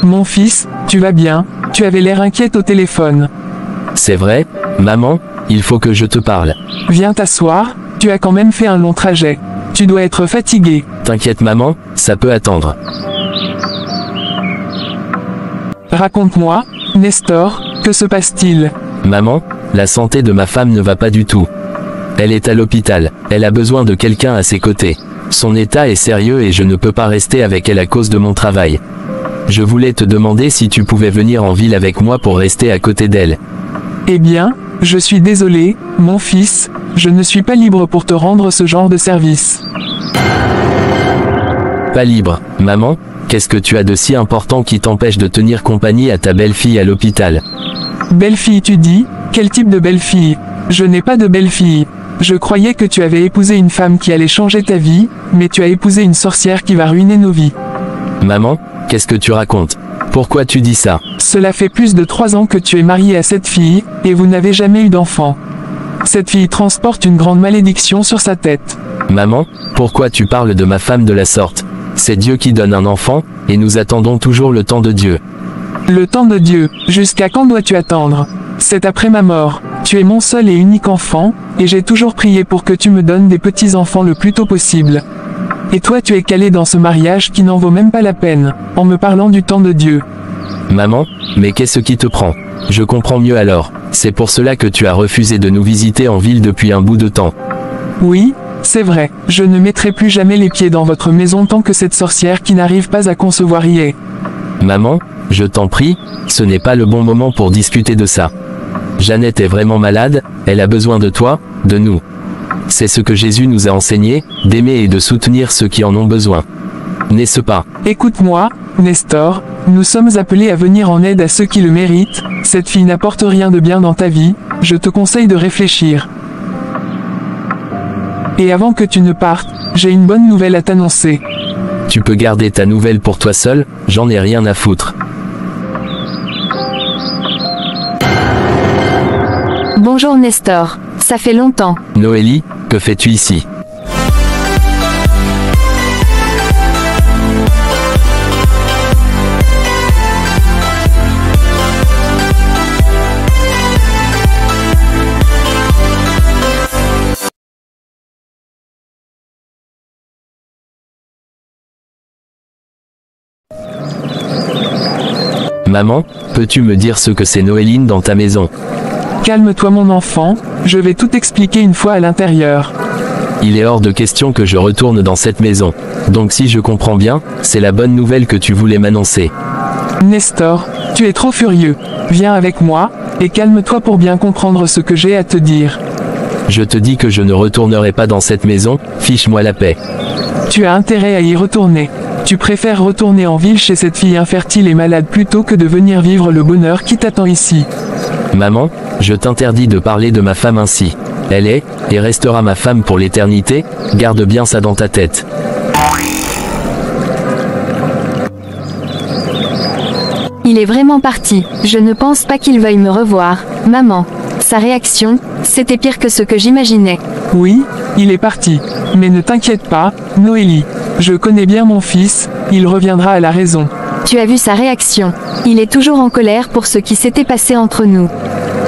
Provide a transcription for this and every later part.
Mon fils, tu vas bien? Tu avais l'air inquiète au téléphone. C'est vrai, maman, il faut que je te parle. Viens t'asseoir, tu as quand même fait un long trajet. Tu dois être fatigué. T'inquiète maman, ça peut attendre. Raconte-moi, Nestor, que se passe-t-il? Maman, la santé de ma femme ne va pas du tout. Elle est à l'hôpital, elle a besoin de quelqu'un à ses côtés. Son état est sérieux et je ne peux pas rester avec elle à cause de mon travail. Je voulais te demander si tu pouvais venir en ville avec moi pour rester à côté d'elle. Eh bien, je suis désolé, mon fils, je ne suis pas libre pour te rendre ce genre de service. Pas libre, maman, qu'est-ce que tu as de si important qui t'empêche de tenir compagnie à ta belle-fille à l'hôpital? Belle-fille tu dis? Quel type de belle-fille? Je n'ai pas de belle-fille. Je croyais que tu avais épousé une femme qui allait changer ta vie, mais tu as épousé une sorcière qui va ruiner nos vies. Maman, qu'est-ce que tu racontes? Pourquoi tu dis ça? Cela fait plus de 3 ans que tu es marié à cette fille, et vous n'avez jamais eu d'enfant. Cette fille transporte une grande malédiction sur sa tête. Maman, pourquoi tu parles de ma femme de la sorte? C'est Dieu qui donne un enfant, et nous attendons toujours le temps de Dieu. Le temps de Dieu, jusqu'à quand dois-tu attendre? C'est après ma mort. Tu es mon seul et unique enfant, et j'ai toujours prié pour que tu me donnes des petits-enfants le plus tôt possible. Et toi tu es calé dans ce mariage qui n'en vaut même pas la peine, en me parlant du temps de Dieu. Maman, mais qu'est-ce qui te prend? Je comprends mieux alors. C'est pour cela que tu as refusé de nous visiter en ville depuis un bout de temps. Oui, c'est vrai, je ne mettrai plus jamais les pieds dans votre maison tant que cette sorcière qui n'arrive pas à concevoir y est. Maman, je t'en prie, ce n'est pas le bon moment pour discuter de ça. Jeannette est vraiment malade, elle a besoin de toi, de nous. C'est ce que Jésus nous a enseigné, d'aimer et de soutenir ceux qui en ont besoin. N'est-ce pas? Écoute-moi, Nestor, nous sommes appelés à venir en aide à ceux qui le méritent, cette fille n'apporte rien de bien dans ta vie, je te conseille de réfléchir. Et avant que tu ne partes, j'ai une bonne nouvelle à t'annoncer. Tu peux garder ta nouvelle pour toi seul, j'en ai rien à foutre. Bonjour Nestor, ça fait longtemps. Noélie, que fais-tu ici? Maman, peux-tu me dire ce que c'est Noéline dans ta maison? Calme-toi mon enfant, je vais tout expliquer une fois à l'intérieur. Il est hors de question que je retourne dans cette maison. Donc si je comprends bien, c'est la bonne nouvelle que tu voulais m'annoncer. Nestor, tu es trop furieux. Viens avec moi, et calme-toi pour bien comprendre ce que j'ai à te dire. Je te dis que je ne retournerai pas dans cette maison, fiche-moi la paix. Tu as intérêt à y retourner. Tu préfères retourner en ville chez cette fille infertile et malade plutôt que de venir vivre le bonheur qui t'attend ici. Maman, je t'interdis de parler de ma femme ainsi. Elle est, et restera ma femme pour l'éternité, garde bien ça dans ta tête. Il est vraiment parti, je ne pense pas qu'il veuille me revoir. Maman, sa réaction, c'était pire que ce que j'imaginais. Oui, il est parti. Mais ne t'inquiète pas, Noélie. Je connais bien mon fils, il reviendra à la raison. Tu as vu sa réaction. Il est toujours en colère pour ce qui s'était passé entre nous.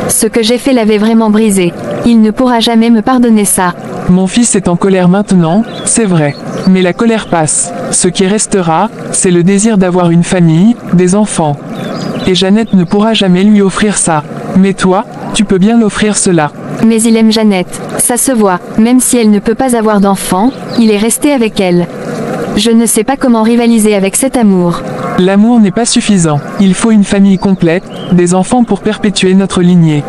Ce que j'ai fait l'avait vraiment brisé. Il ne pourra jamais me pardonner ça. Mon fils est en colère maintenant, c'est vrai. Mais la colère passe. Ce qui restera, c'est le désir d'avoir une famille, des enfants. Et Jeannette ne pourra jamais lui offrir ça. Mais toi, tu peux bien l'offrir cela. Mais il aime Jeannette, ça se voit. Même si elle ne peut pas avoir d'enfant, il est resté avec elle. Je ne sais pas comment rivaliser avec cet amour. L'amour n'est pas suffisant. Il faut une famille complète, des enfants pour perpétuer notre lignée.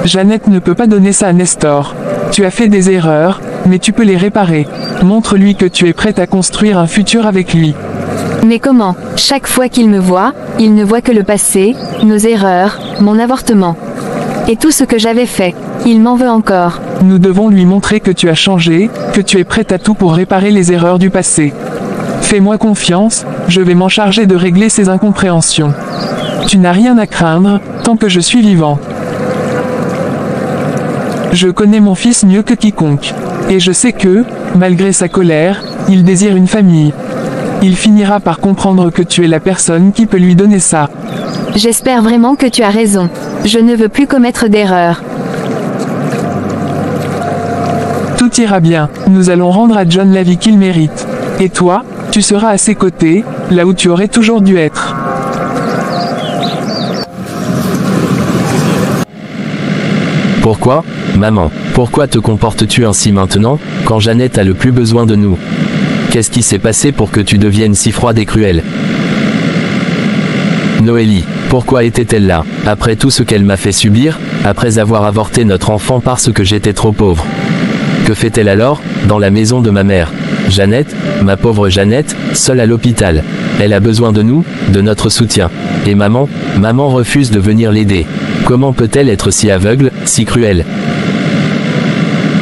Jeannette ne peut pas donner ça à Nestor. Tu as fait des erreurs, mais tu peux les réparer. Montre-lui que tu es prête à construire un futur avec lui. Mais comment? Chaque fois qu'il me voit, il ne voit que le passé, nos erreurs, mon avortement. Et tout ce que j'avais fait. Il m'en veut encore. Nous devons lui montrer que tu as changé, que tu es prête à tout pour réparer les erreurs du passé. Fais-moi confiance, je vais m'en charger de régler ces incompréhensions. Tu n'as rien à craindre, tant que je suis vivant. Je connais mon fils mieux que quiconque. Et je sais que, malgré sa colère, il désire une famille. Il finira par comprendre que tu es la personne qui peut lui donner ça. J'espère vraiment que tu as raison. Je ne veux plus commettre d'erreurs. Tout ira bien, nous allons rendre à John la vie qu'il mérite. Et toi, tu seras à ses côtés, là où tu aurais toujours dû être. Pourquoi, maman, pourquoi te comportes-tu ainsi maintenant, quand Jeannette a le plus besoin de nous? Qu'est-ce qui s'est passé pour que tu deviennes si froide et cruelle? Noélie, pourquoi était-elle là, après tout ce qu'elle m'a fait subir, après avoir avorté notre enfant parce que j'étais trop pauvre? Que fait-elle alors, dans la maison de ma mère? Jeannette, ma pauvre Jeannette, seule à l'hôpital. Elle a besoin de nous, de notre soutien. Et maman refuse de venir l'aider. Comment peut-elle être si aveugle, si cruelle?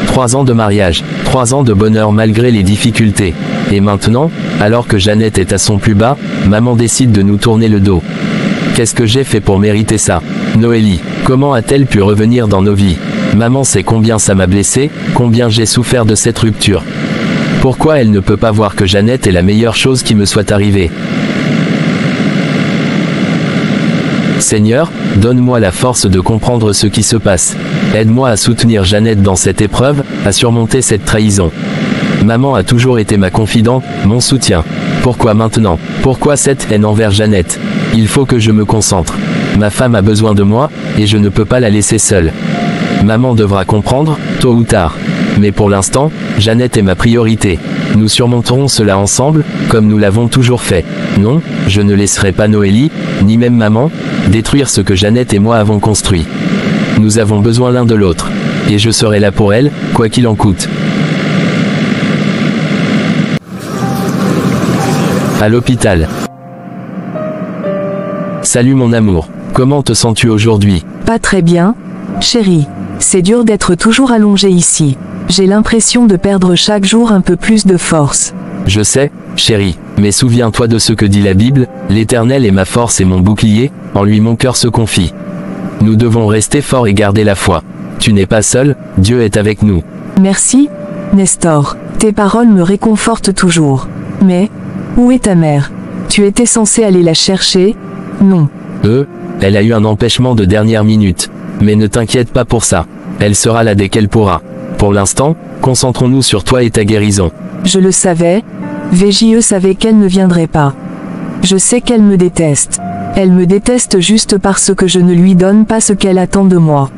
3 ans de mariage, 3 ans de bonheur malgré les difficultés. Et maintenant, alors que Jeannette est à son plus bas, maman décide de nous tourner le dos. Qu'est-ce que j'ai fait pour mériter ça? Noélie, comment a-t-elle pu revenir dans nos vies? Maman sait combien ça m'a blessé, combien j'ai souffert de cette rupture. Pourquoi elle ne peut pas voir que Jeannette est la meilleure chose qui me soit arrivée? Seigneur, donne-moi la force de comprendre ce qui se passe. Aide-moi à soutenir Jeannette dans cette épreuve, à surmonter cette trahison. Maman a toujours été ma confidente, mon soutien. Pourquoi maintenant? Pourquoi cette haine envers Jeannette? Il faut que je me concentre. Ma femme a besoin de moi, et je ne peux pas la laisser seule. Maman devra comprendre, tôt ou tard. Mais pour l'instant, Jeannette est ma priorité. Nous surmonterons cela ensemble, comme nous l'avons toujours fait. Non, je ne laisserai pas Noélie, ni même maman, détruire ce que Jeannette et moi avons construit. Nous avons besoin l'un de l'autre. Et je serai là pour elle, quoi qu'il en coûte. À l'hôpital. Salut mon amour, comment te sens-tu aujourd'hui? Pas très bien, chérie. C'est dur d'être toujours allongé ici. J'ai l'impression de perdre chaque jour un peu plus de force. Je sais, chérie, mais souviens-toi de ce que dit la Bible, l'Éternel est ma force et mon bouclier, en lui mon cœur se confie. Nous devons rester forts et garder la foi. Tu n'es pas seul, Dieu est avec nous. Merci, Nestor. Tes paroles me réconfortent toujours. Mais, où est ta mère? Tu étais censé aller la chercher? Non. Elle a eu un empêchement de dernière minute. Mais ne t'inquiète pas pour ça. Elle sera là dès qu'elle pourra. Pour l'instant, concentrons-nous sur toi et ta guérison. Je le savais. VJE savait qu'elle ne viendrait pas. Je sais qu'elle me déteste. Elle me déteste juste parce que je ne lui donne pas ce qu'elle attend de moi.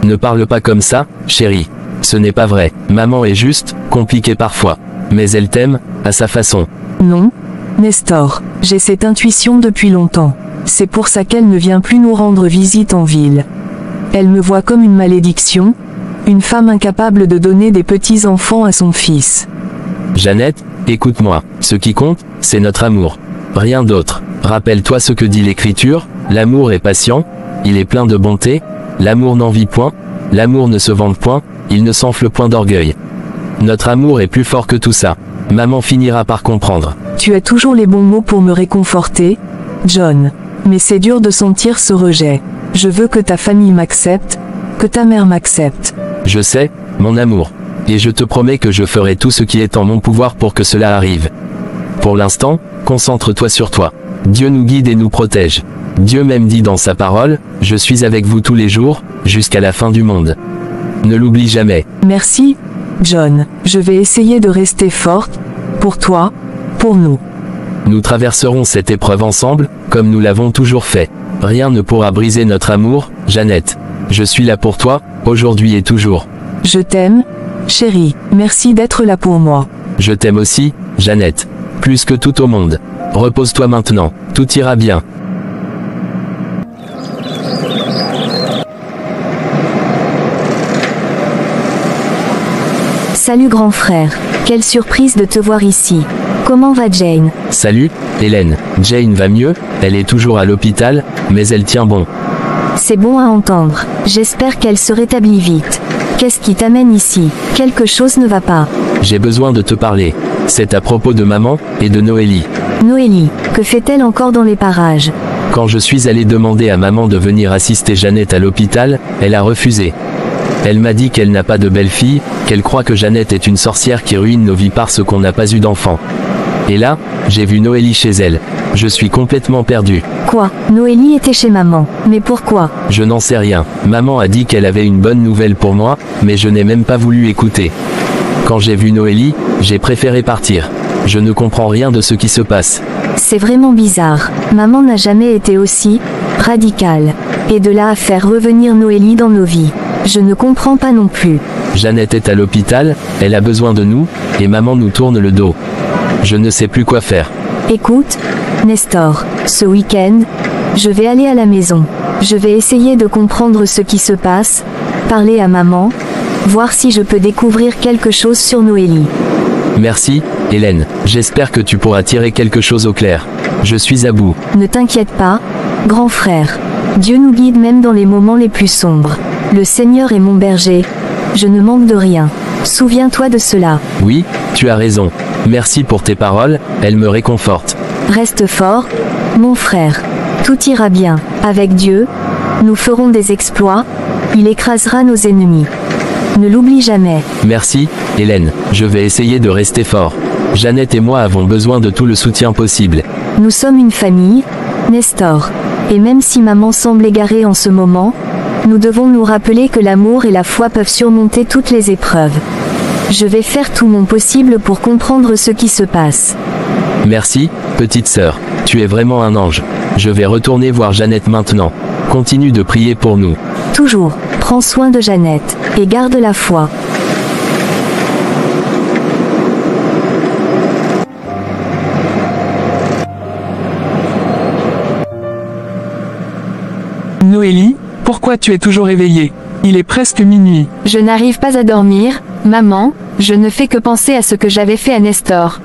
Ne parle pas comme ça, chérie. Ce n'est pas vrai. Maman est juste, compliquée parfois. Mais elle t'aime, à sa façon. Non, Nestor. J'ai cette intuition depuis longtemps. C'est pour ça qu'elle ne vient plus nous rendre visite en ville. Elle me voit comme une malédiction, une femme incapable de donner des petits-enfants à son fils. Jeannette, écoute-moi, ce qui compte, c'est notre amour. Rien d'autre. Rappelle-toi ce que dit l'Écriture, l'amour est patient, il est plein de bonté, l'amour n'envie point, l'amour ne se vante point, il ne s'enfle point d'orgueil. Notre amour est plus fort que tout ça. Maman finira par comprendre. Tu as toujours les bons mots pour me réconforter, John. Mais c'est dur de sentir ce rejet. Je veux que ta famille m'accepte, que ta mère m'accepte. Je sais, mon amour. Et je te promets que je ferai tout ce qui est en mon pouvoir pour que cela arrive. Pour l'instant, concentre-toi sur toi. Dieu nous guide et nous protège. Dieu même dit dans sa parole, « Je suis avec vous tous les jours, jusqu'à la fin du monde. » Ne l'oublie jamais. Merci, John. Je vais essayer de rester forte, pour toi, pour nous. Nous traverserons cette épreuve ensemble, comme nous l'avons toujours fait. Rien ne pourra briser notre amour, Jeannette. Je suis là pour toi, aujourd'hui et toujours. Je t'aime, chérie. Merci d'être là pour moi. Je t'aime aussi, Jeannette. Plus que tout au monde. Repose-toi maintenant, tout ira bien. Salut grand frère. Quelle surprise de te voir ici. Comment va Jane? Salut, Hélène. Jane va mieux, elle est toujours à l'hôpital, mais elle tient bon. C'est bon à entendre. J'espère qu'elle se rétablit vite. Qu'est-ce qui t'amène ici? Quelque chose ne va pas. J'ai besoin de te parler. C'est à propos de maman, et de Noélie. Noélie, que fait-elle encore dans les parages? Quand je suis allé demander à maman de venir assister Jeannette à l'hôpital, elle a refusé. Elle m'a dit qu'elle n'a pas de belle-fille, qu'elle croit que Jeannette est une sorcière qui ruine nos vies parce qu'on n'a pas eu d'enfant. Et là, j'ai vu Noélie chez elle. Je suis complètement perdu. Quoi? Noélie était chez maman. Mais pourquoi? Je n'en sais rien. Maman a dit qu'elle avait une bonne nouvelle pour moi, mais je n'ai même pas voulu écouter. Quand j'ai vu Noélie, j'ai préféré partir. Je ne comprends rien de ce qui se passe. C'est vraiment bizarre. Maman n'a jamais été aussi radicale. Et de là à faire revenir Noélie dans nos vies. Je ne comprends pas non plus. Jeannette est à l'hôpital, elle a besoin de nous, et maman nous tourne le dos. Je ne sais plus quoi faire. Écoute, Nestor, ce week-end, je vais aller à la maison. Je vais essayer de comprendre ce qui se passe, parler à maman, voir si je peux découvrir quelque chose sur Noélie. Merci, Hélène. J'espère que tu pourras tirer quelque chose au clair. Je suis à bout. Ne t'inquiète pas, grand frère. Dieu nous guide même dans les moments les plus sombres. Le Seigneur est mon berger. Je ne manque de rien. Souviens-toi de cela. Oui, tu as raison. Merci pour tes paroles, elles me réconfortent. Reste fort, mon frère. Tout ira bien. Avec Dieu, nous ferons des exploits. Il écrasera nos ennemis. Ne l'oublie jamais. Merci, Hélène. Je vais essayer de rester fort. Jeannette et moi avons besoin de tout le soutien possible. Nous sommes une famille, Nestor. Et même si maman semble égarée en ce moment, nous devons nous rappeler que l'amour et la foi peuvent surmonter toutes les épreuves. Je vais faire tout mon possible pour comprendre ce qui se passe. Merci, petite sœur. Tu es vraiment un ange. Je vais retourner voir Jeannette maintenant. Continue de prier pour nous. Toujours, prends soin de Jeannette, et garde la foi. Noélie, pourquoi tu es toujours éveillée? Il est presque minuit. Je n'arrive pas à dormir, maman, je ne fais que penser à ce que j'avais fait à Nestor.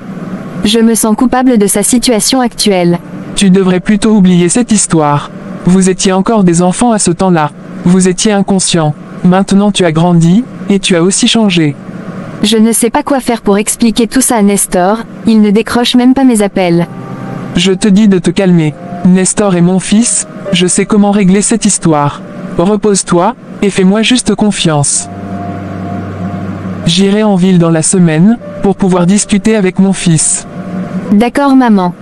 Je me sens coupable de sa situation actuelle. Tu devrais plutôt oublier cette histoire. Vous étiez encore des enfants à ce temps-là. Vous étiez inconscient. Maintenant tu as grandi, et tu as aussi changé. Je ne sais pas quoi faire pour expliquer tout ça à Nestor, il ne décroche même pas mes appels. Je te dis de te calmer. Nestor est mon fils, je sais comment régler cette histoire. Repose-toi, et fais-moi juste confiance. J'irai en ville dans la semaine, pour pouvoir discuter avec mon fils. D'accord maman.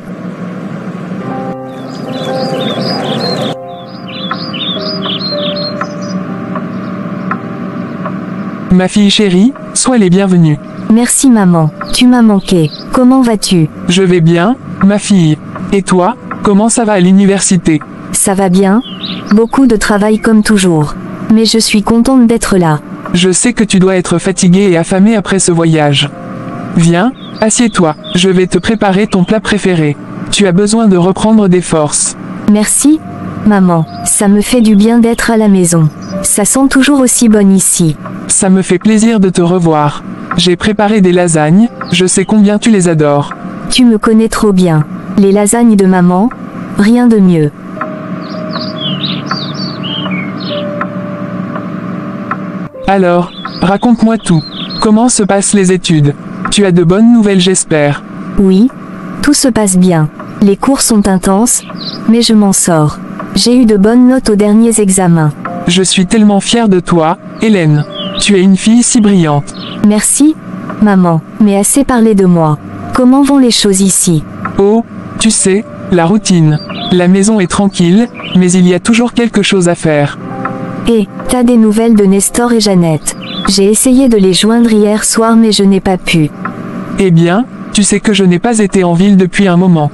Ma fille chérie, sois les bienvenue. Merci maman, tu m'as manqué. Comment vas-tu? Je vais bien, ma fille. Et toi, comment ça va à l'université? Ça va bien? Beaucoup de travail comme toujours. Mais je suis contente d'être là. Je sais que tu dois être fatiguée et affamée après ce voyage. Viens, assieds-toi, je vais te préparer ton plat préféré. Tu as besoin de reprendre des forces. Merci, maman, ça me fait du bien d'être à la maison. Ça sent toujours aussi bon ici. Ça me fait plaisir de te revoir. J'ai préparé des lasagnes, je sais combien tu les adores. Tu me connais trop bien. Les lasagnes de maman, rien de mieux. Alors, raconte-moi tout. Comment se passent les études? Tu as de bonnes nouvelles, j'espère. Oui, tout se passe bien. Les cours sont intenses, mais je m'en sors. J'ai eu de bonnes notes aux derniers examens. Je suis tellement fière de toi, Hélène. Tu es une fille si brillante. Merci, maman, mais assez parlé de moi. Comment vont les choses ici? Oh, tu sais, la routine. La maison est tranquille, mais il y a toujours quelque chose à faire. Et, t'as des nouvelles de Nestor et Jeannette? J'ai essayé de les joindre hier soir mais je n'ai pas pu. Eh bien, tu sais que je n'ai pas été en ville depuis un moment.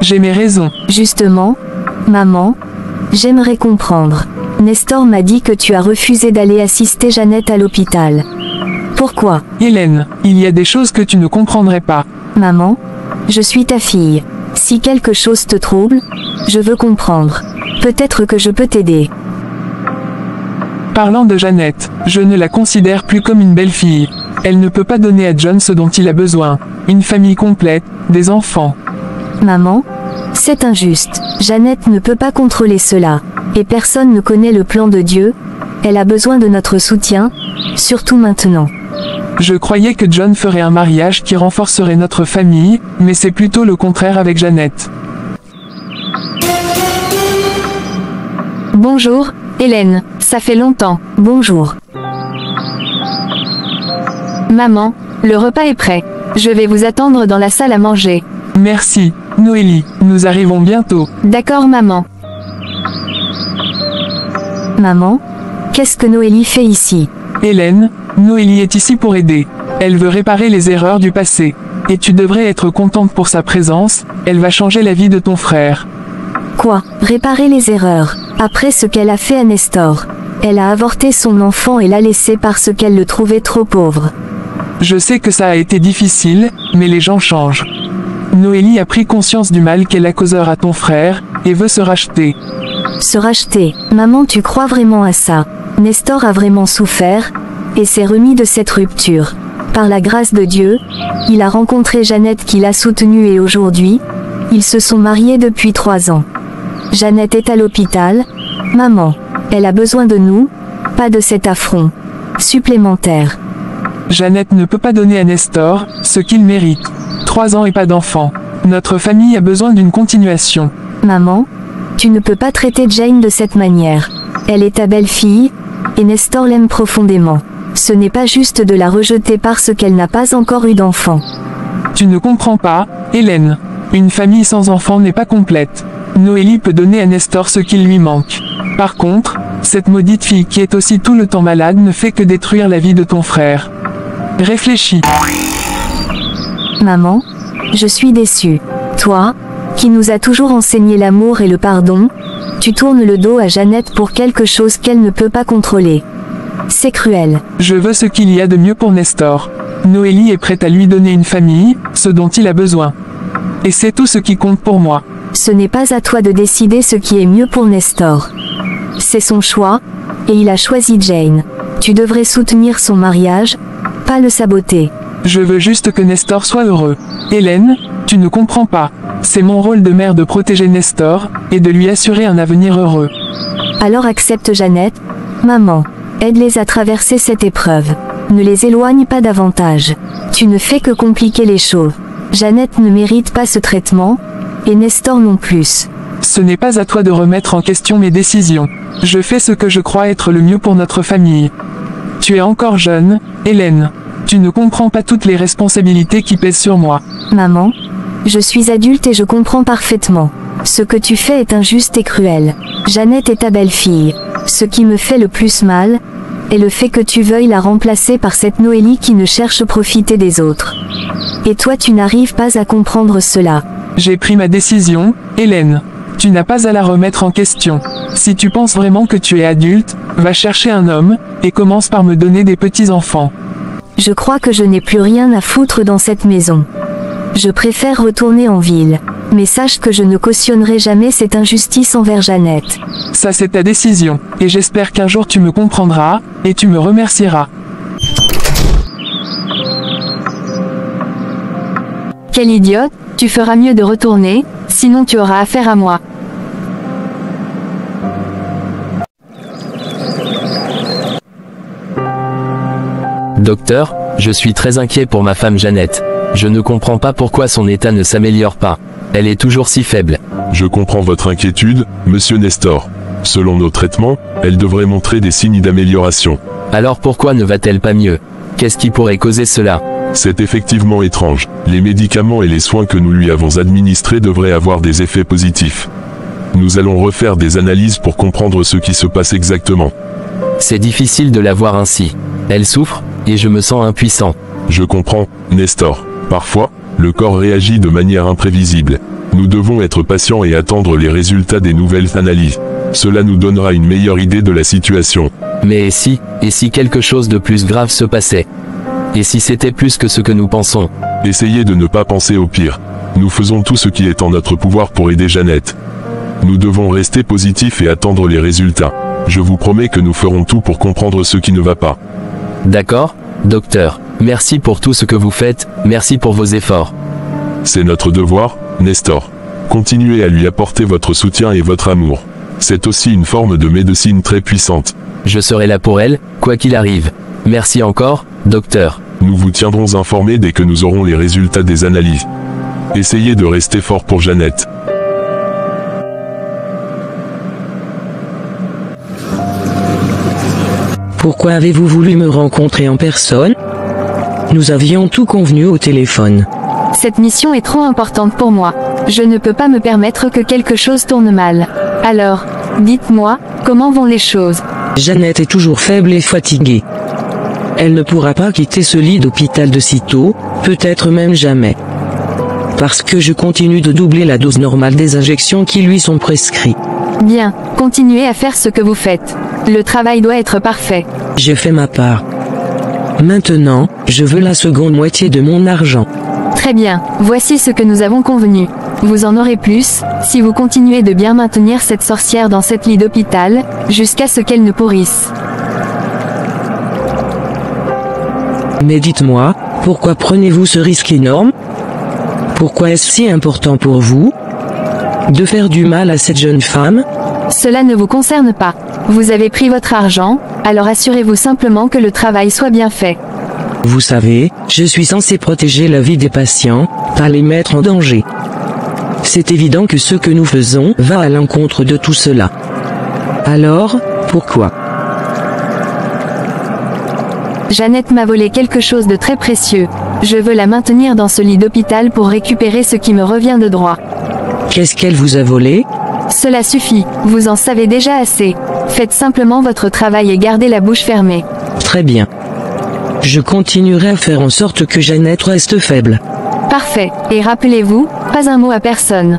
J'ai mes raisons. Justement, maman, j'aimerais comprendre. Nestor m'a dit que tu as refusé d'aller assister Jeannette à l'hôpital. Pourquoi? Hélène, il y a des choses que tu ne comprendrais pas. Maman, je suis ta fille. Si quelque chose te trouble, je veux comprendre. Peut-être que je peux t'aider. Parlant de Jeannette, je ne la considère plus comme une belle-fille. Elle ne peut pas donner à John ce dont il a besoin. Une famille complète, des enfants. Maman, c'est injuste. Jeannette ne peut pas contrôler cela. Et personne ne connaît le plan de Dieu. Elle a besoin de notre soutien, surtout maintenant. Je croyais que John ferait un mariage qui renforcerait notre famille, mais c'est plutôt le contraire avec Jeannette. Bonjour, Hélène, ça fait longtemps. Bonjour. Maman, le repas est prêt. Je vais vous attendre dans la salle à manger. Merci, Noélie, nous arrivons bientôt. D'accord maman. Maman, qu'est-ce que Noélie fait ici? Hélène, Noélie est ici pour aider. Elle veut réparer les erreurs du passé. Et tu devrais être contente pour sa présence, elle va changer la vie de ton frère. Quoi? Réparer les erreurs? Après ce qu'elle a fait à Nestor. Elle a avorté son enfant et l'a laissé parce qu'elle le trouvait trop pauvre. Je sais que ça a été difficile, mais les gens changent. Noélie a pris conscience du mal qu'elle a causé à ton frère, et veut se racheter. Se racheter? Maman, tu crois vraiment à ça? Nestor a vraiment souffert, et s'est remis de cette rupture. Par la grâce de Dieu, il a rencontré Jeannette qui l'a soutenu et aujourd'hui, ils se sont mariés depuis 3 ans. Jeannette est à l'hôpital. Maman, elle a besoin de nous, pas de cet affront supplémentaire. Jeannette ne peut pas donner à Nestor ce qu'il mérite. 3 ans et pas d'enfant. Notre famille a besoin d'une continuation. Maman, tu ne peux pas traiter Jane de cette manière. Elle est ta belle-fille, et Nestor l'aime profondément. Ce n'est pas juste de la rejeter parce qu'elle n'a pas encore eu d'enfant. Tu ne comprends pas, Hélène. Une famille sans enfant n'est pas complète. Noélie peut donner à Nestor ce qu'il lui manque. Par contre, cette maudite fille qui est aussi tout le temps malade ne fait que détruire la vie de ton frère. Réfléchis. Maman, je suis déçue. Toi, qui nous as toujours enseigné l'amour et le pardon, tu tournes le dos à Jeannette pour quelque chose qu'elle ne peut pas contrôler. C'est cruel. Je veux ce qu'il y a de mieux pour Nestor. Noélie est prête à lui donner une famille, ce dont il a besoin. Et c'est tout ce qui compte pour moi. Ce n'est pas à toi de décider ce qui est mieux pour Nestor. C'est son choix, et il a choisi Jane. Tu devrais soutenir son mariage, pas le saboter. Je veux juste que Nestor soit heureux. Hélène, tu ne comprends pas. C'est mon rôle de mère de protéger Nestor, et de lui assurer un avenir heureux. Alors accepte Jeannette. Maman, aide-les à traverser cette épreuve. Ne les éloigne pas davantage. Tu ne fais que compliquer les choses. Jeannette ne mérite pas ce traitement, et Nestor non plus. Ce n'est pas à toi de remettre en question mes décisions. Je fais ce que je crois être le mieux pour notre famille. Tu es encore jeune, Hélène. Tu ne comprends pas toutes les responsabilités qui pèsent sur moi. Maman, je suis adulte et je comprends parfaitement. Ce que tu fais est injuste et cruel. Jeannette est ta belle-fille. Ce qui me fait le plus mal, est le fait que tu veuilles la remplacer par cette Noélie qui ne cherche à profiter des autres. Et toi tu n'arrives pas à comprendre cela. J'ai pris ma décision, Hélène. Tu n'as pas à la remettre en question. Si tu penses vraiment que tu es adulte, va chercher un homme, et commence par me donner des petits-enfants. Je crois que je n'ai plus rien à foutre dans cette maison. Je préfère retourner en ville. Mais sache que je ne cautionnerai jamais cette injustice envers Jeannette. Ça c'est ta décision, et j'espère qu'un jour tu me comprendras, et tu me remercieras. Quel idiote, tu feras mieux de retourner, sinon tu auras affaire à moi. Docteur, je suis très inquiet pour ma femme Jeannette. Je ne comprends pas pourquoi son état ne s'améliore pas. Elle est toujours si faible. Je comprends votre inquiétude, monsieur Nestor. Selon nos traitements, elle devrait montrer des signes d'amélioration. Alors pourquoi ne va-t-elle pas mieux? Qu'est-ce qui pourrait causer cela? C'est effectivement étrange. Les médicaments et les soins que nous lui avons administrés devraient avoir des effets positifs. Nous allons refaire des analyses pour comprendre ce qui se passe exactement. C'est difficile de la voir ainsi. Elle souffre, et je me sens impuissant. Je comprends, Nestor. Parfois, le corps réagit de manière imprévisible. Nous devons être patients et attendre les résultats des nouvelles analyses. Cela nous donnera une meilleure idée de la situation. Mais et si quelque chose de plus grave se passait? Et si c'était plus que ce que nous pensons? Essayez de ne pas penser au pire. Nous faisons tout ce qui est en notre pouvoir pour aider Jeannette. Nous devons rester positifs et attendre les résultats. Je vous promets que nous ferons tout pour comprendre ce qui ne va pas. D'accord, docteur. Merci pour tout ce que vous faites, merci pour vos efforts. C'est notre devoir, Nestor. Continuez à lui apporter votre soutien et votre amour. C'est aussi une forme de médecine très puissante. Je serai là pour elle, quoi qu'il arrive. Merci encore, docteur. Nous vous tiendrons informés dès que nous aurons les résultats des analyses. Essayez de rester fort pour Jeannette. Pourquoi avez-vous voulu me rencontrer en personne? Nous avions tout convenu au téléphone. Cette mission est trop importante pour moi. Je ne peux pas me permettre que quelque chose tourne mal. Alors, dites-moi, comment vont les choses? Jeannette est toujours faible et fatiguée. Elle ne pourra pas quitter ce lit d'hôpital de sitôt, peut-être même jamais. Parce que je continue de doubler la dose normale des injections qui lui sont prescrites. Bien, continuez à faire ce que vous faites. Le travail doit être parfait. J'ai fait ma part. Maintenant, je veux la seconde moitié de mon argent. Très bien, voici ce que nous avons convenu. Vous en aurez plus, si vous continuez de bien maintenir cette sorcière dans cette lit d'hôpital, jusqu'à ce qu'elle ne pourrisse. Mais dites-moi, pourquoi prenez-vous ce risque énorme? Pourquoi est-ce si important pour vous de faire du mal à cette jeune femme? Cela ne vous concerne pas. Vous avez pris votre argent, alors assurez-vous simplement que le travail soit bien fait. Vous savez, je suis censé protéger la vie des patients, pas les mettre en danger. C'est évident que ce que nous faisons va à l'encontre de tout cela. Alors, pourquoi? Jeannette m'a volé quelque chose de très précieux. Je veux la maintenir dans ce lit d'hôpital pour récupérer ce qui me revient de droit. Qu'est-ce qu'elle vous a volé? Cela suffit, vous en savez déjà assez. Faites simplement votre travail et gardez la bouche fermée. Très bien. Je continuerai à faire en sorte que Jeannette reste faible. Parfait, et rappelez-vous, pas un mot à personne.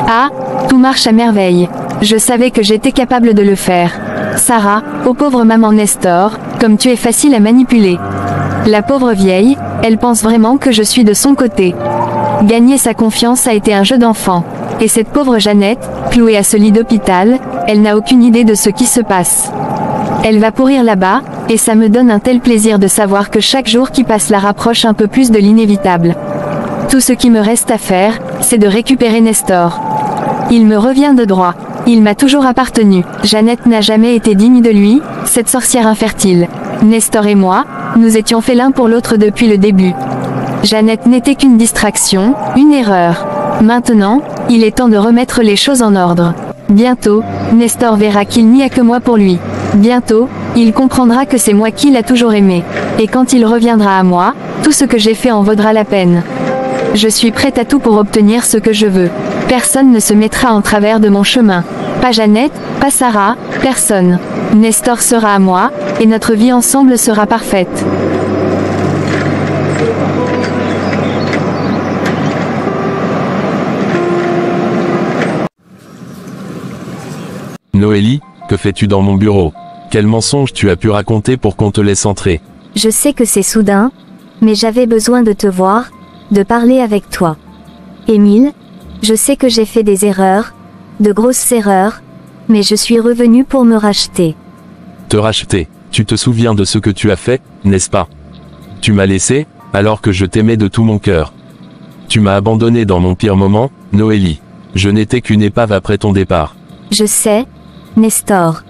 Ah, tout marche à merveille. Je savais que j'étais capable de le faire. Sarah, ô pauvre maman Nestor, comme tu es facile à manipuler. La pauvre vieille, elle pense vraiment que je suis de son côté. Gagner sa confiance a été un jeu d'enfant. Et cette pauvre Jeannette, clouée à ce lit d'hôpital, elle n'a aucune idée de ce qui se passe. Elle va pourrir là-bas, et ça me donne un tel plaisir de savoir que chaque jour qui passe la rapproche un peu plus de l'inévitable. Tout ce qui me reste à faire, c'est de récupérer Nestor. Il me revient de droit. Il m'a toujours appartenu. Jeannette n'a jamais été digne de lui, cette sorcière infertile. Nestor et moi, nous étions faits l'un pour l'autre depuis le début. Jeannette n'était qu'une distraction, une erreur. Maintenant, il est temps de remettre les choses en ordre. Bientôt, Nestor verra qu'il n'y a que moi pour lui. Bientôt, il comprendra que c'est moi qui l'a toujours aimé. Et quand il reviendra à moi, tout ce que j'ai fait en vaudra la peine. Je suis prête à tout pour obtenir ce que je veux. Personne ne se mettra en travers de mon chemin. Pas Jeannette, pas Sarah, personne. Nestor sera à moi, et notre vie ensemble sera parfaite. Noélie, que fais-tu dans mon bureau? Quel mensonge tu as pu raconter pour qu'on te laisse entrer? Je sais que c'est soudain, mais j'avais besoin de te voir, de parler avec toi. Émile, je sais que j'ai fait des erreurs, de grosses erreurs, mais je suis revenu pour me racheter. Te racheter? Tu te souviens de ce que tu as fait, n'est-ce pas? Tu m'as laissé, alors que je t'aimais de tout mon cœur. Tu m'as abandonné dans mon pire moment, Noélie. Je n'étais qu'une épave après ton départ. Je sais, Nestor.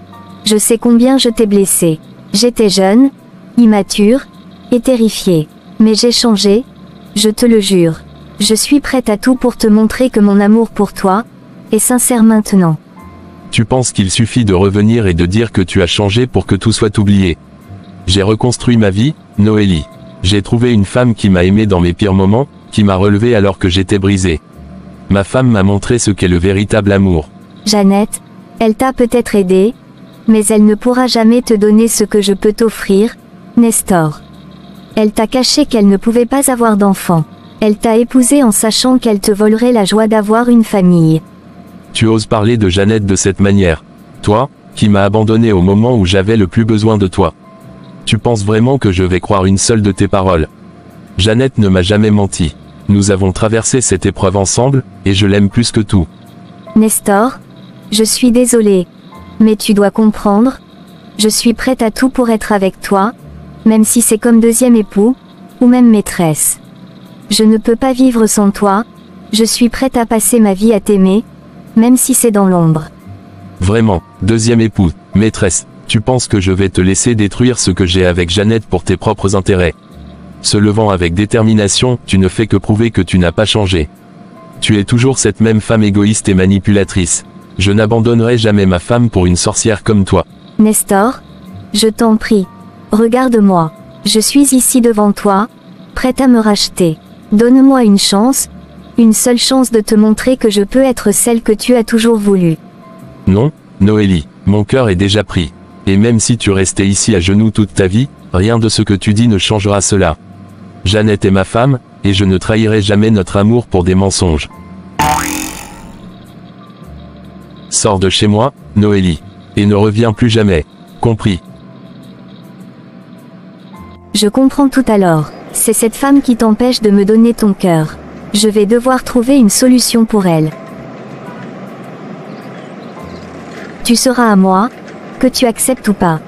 Je sais combien je t'ai blessé. J'étais jeune, immature, et terrifiée. Mais j'ai changé, je te le jure. Je suis prête à tout pour te montrer que mon amour pour toi est sincère maintenant. Tu penses qu'il suffit de revenir et de dire que tu as changé pour que tout soit oublié? J'ai reconstruit ma vie, Noélie. J'ai trouvé une femme qui m'a aimé dans mes pires moments, qui m'a relevé alors que j'étais brisé. Ma femme m'a montré ce qu'est le véritable amour. Jeannette, elle t'a peut-être aidé, mais elle ne pourra jamais te donner ce que je peux t'offrir, Nestor. Elle t'a caché qu'elle ne pouvait pas avoir d'enfant. Elle t'a épousé en sachant qu'elle te volerait la joie d'avoir une famille. Tu oses parler de Jeannette de cette manière? Toi, qui m'as abandonné au moment où j'avais le plus besoin de toi. Tu penses vraiment que je vais croire une seule de tes paroles? Jeannette ne m'a jamais menti. Nous avons traversé cette épreuve ensemble, et je l'aime plus que tout. Nestor, je suis désolée. Mais tu dois comprendre, je suis prête à tout pour être avec toi, même si c'est comme deuxième époux, ou même maîtresse. Je ne peux pas vivre sans toi, je suis prête à passer ma vie à t'aimer, même si c'est dans l'ombre. Vraiment, deuxième époux, maîtresse, tu penses que je vais te laisser détruire ce que j'ai avec Jeannette pour tes propres intérêts? Se levant avec détermination, tu ne fais que prouver que tu n'as pas changé. Tu es toujours cette même femme égoïste et manipulatrice. Je n'abandonnerai jamais ma femme pour une sorcière comme toi. Nestor, je t'en prie. Regarde-moi. Je suis ici devant toi, prête à me racheter. Donne-moi une seule chance de te montrer que je peux être celle que tu as toujours voulu. Non, Noélie, mon cœur est déjà pris. Et même si tu restais ici à genoux toute ta vie, rien de ce que tu dis ne changera cela. Jeannette est ma femme, et je ne trahirai jamais notre amour pour des mensonges. Sors de chez moi, Noélie. Et ne reviens plus jamais. Compris. Je comprends tout alors. C'est cette femme qui t'empêche de me donner ton cœur. Je vais devoir trouver une solution pour elle. Tu seras à moi, que tu acceptes ou pas.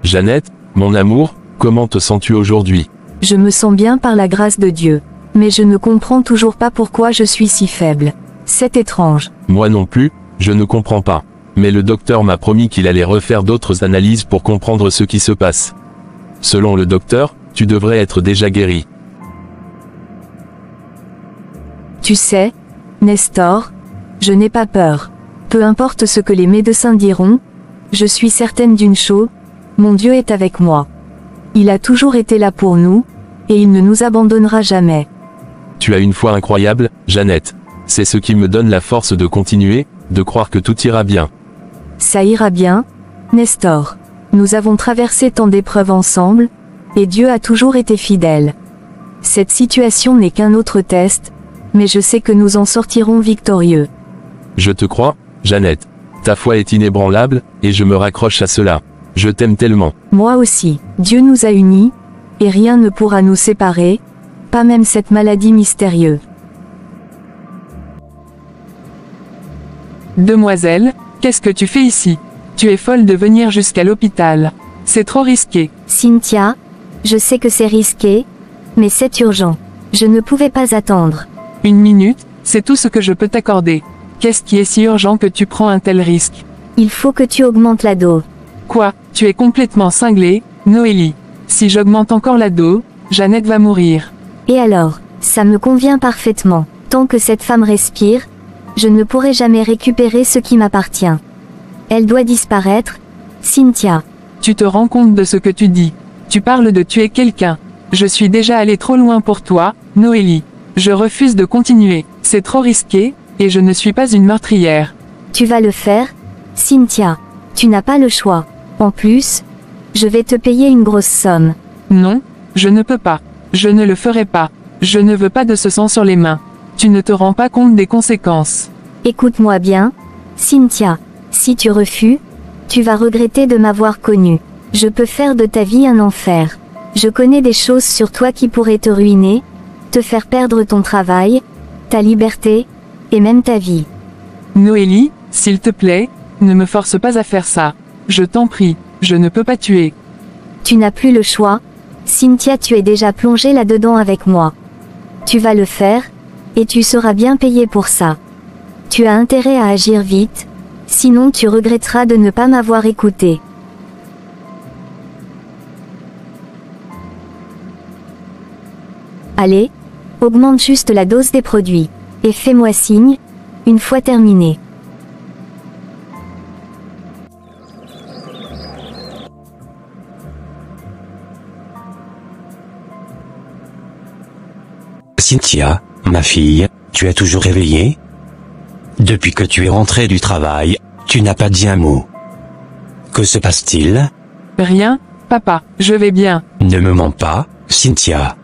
Jeannette, mon amour, comment te sens-tu aujourd'hui? Je me sens bien par la grâce de Dieu. Mais je ne comprends toujours pas pourquoi je suis si faible. C'est étrange. Moi non plus, je ne comprends pas. Mais le docteur m'a promis qu'il allait refaire d'autres analyses pour comprendre ce qui se passe. Selon le docteur, tu devrais être déjà guéri. Tu sais, Nestor, je n'ai pas peur. Peu importe ce que les médecins diront, je suis certaine d'une chose, mon Dieu est avec moi. Il a toujours été là pour nous, et il ne nous abandonnera jamais. Tu as une foi incroyable, Jeannette. C'est ce qui me donne la force de continuer, de croire que tout ira bien. Ça ira bien, Nestor. Nous avons traversé tant d'épreuves ensemble, et Dieu a toujours été fidèle. Cette situation n'est qu'un autre test, mais je sais que nous en sortirons victorieux. Je te crois, Jeannette. Ta foi est inébranlable, et je me raccroche à cela. Je t'aime tellement. Moi aussi. Dieu nous a unis, et rien ne pourra nous séparer, pas même cette maladie mystérieuse. Demoiselle, qu'est-ce que tu fais ici? Tu es folle de venir jusqu'à l'hôpital. C'est trop risqué. Cynthia, je sais que c'est risqué, mais c'est urgent. Je ne pouvais pas attendre. Une minute, c'est tout ce que je peux t'accorder. Qu'est-ce qui est si urgent que tu prends un tel risque? Il faut que tu augmentes la dose. Quoi? Tu es complètement cinglée, Noélie. Si j'augmente encore la dose, Jeannette va mourir. Et alors, ça me convient parfaitement. Tant que cette femme respire, je ne pourrai jamais récupérer ce qui m'appartient. Elle doit disparaître, Cynthia. Tu te rends compte de ce que tu dis. Tu parles de tuer quelqu'un. Je suis déjà allé trop loin pour toi, Noélie. Je refuse de continuer. C'est trop risqué, et je ne suis pas une meurtrière. Tu vas le faire, Cynthia. Tu n'as pas le choix. En plus, je vais te payer une grosse somme. Non, je ne peux pas. Je ne le ferai pas. Je ne veux pas de ce sang sur les mains. Tu ne te rends pas compte des conséquences. Écoute-moi bien, Cynthia. Si tu refuses, tu vas regretter de m'avoir connue. Je peux faire de ta vie un enfer. Je connais des choses sur toi qui pourraient te ruiner, te faire perdre ton travail, ta liberté, et même ta vie. Noélie, s'il te plaît, ne me force pas à faire ça. Je t'en prie, je ne peux pas tuer. Tu n'as plus le choix, Cynthia, tu es déjà plongée là-dedans avec moi. Tu vas le faire, et tu seras bien payée pour ça. Tu as intérêt à agir vite, sinon tu regretteras de ne pas m'avoir écouté. Allez, augmente juste la dose des produits, et fais-moi signe, une fois terminé. Cynthia, ma fille, tu es toujours réveillée? Depuis que tu es rentrée du travail, tu n'as pas dit un mot. Que se passe-t-il? Rien, papa, je vais bien. Ne me mens pas, Cynthia.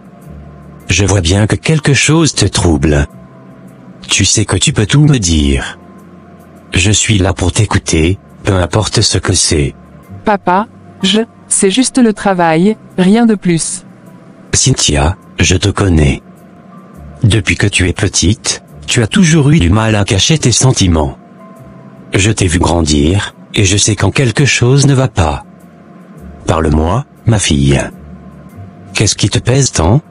Je vois bien que quelque chose te trouble. Tu sais que tu peux tout me dire. Je suis là pour t'écouter, peu importe ce que c'est. Papa, c'est juste le travail, rien de plus. Cynthia, je te connais. Depuis que tu es petite, tu as toujours eu du mal à cacher tes sentiments. Je t'ai vu grandir, et je sais quand quelque chose ne va pas. Parle-moi, ma fille. Qu'est-ce qui te pèse tant?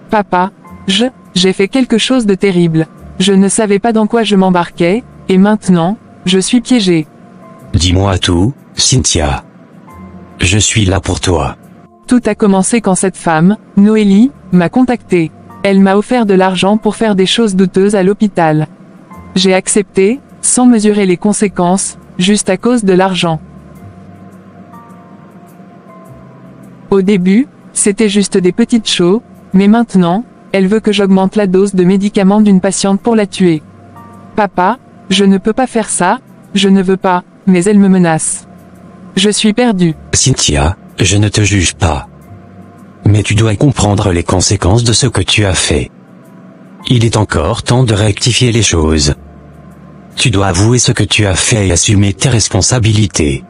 Papa, j'ai fait quelque chose de terrible. Je ne savais pas dans quoi je m'embarquais, et maintenant, je suis piégée. Dis-moi tout, Cynthia. Je suis là pour toi. Tout a commencé quand cette femme, Noélie, m'a contacté. Elle m'a offert de l'argent pour faire des choses douteuses à l'hôpital. J'ai accepté, sans mesurer les conséquences, juste à cause de l'argent. Au début, c'était juste des petites choses, mais maintenant, elle veut que j'augmente la dose de médicaments d'une patiente pour la tuer. Papa, je ne peux pas faire ça, je ne veux pas, mais elle me menace. Je suis perdu. Cynthia, je ne te juge pas. Mais tu dois comprendre les conséquences de ce que tu as fait. Il est encore temps de rectifier les choses. Tu dois avouer ce que tu as fait et assumer tes responsabilités.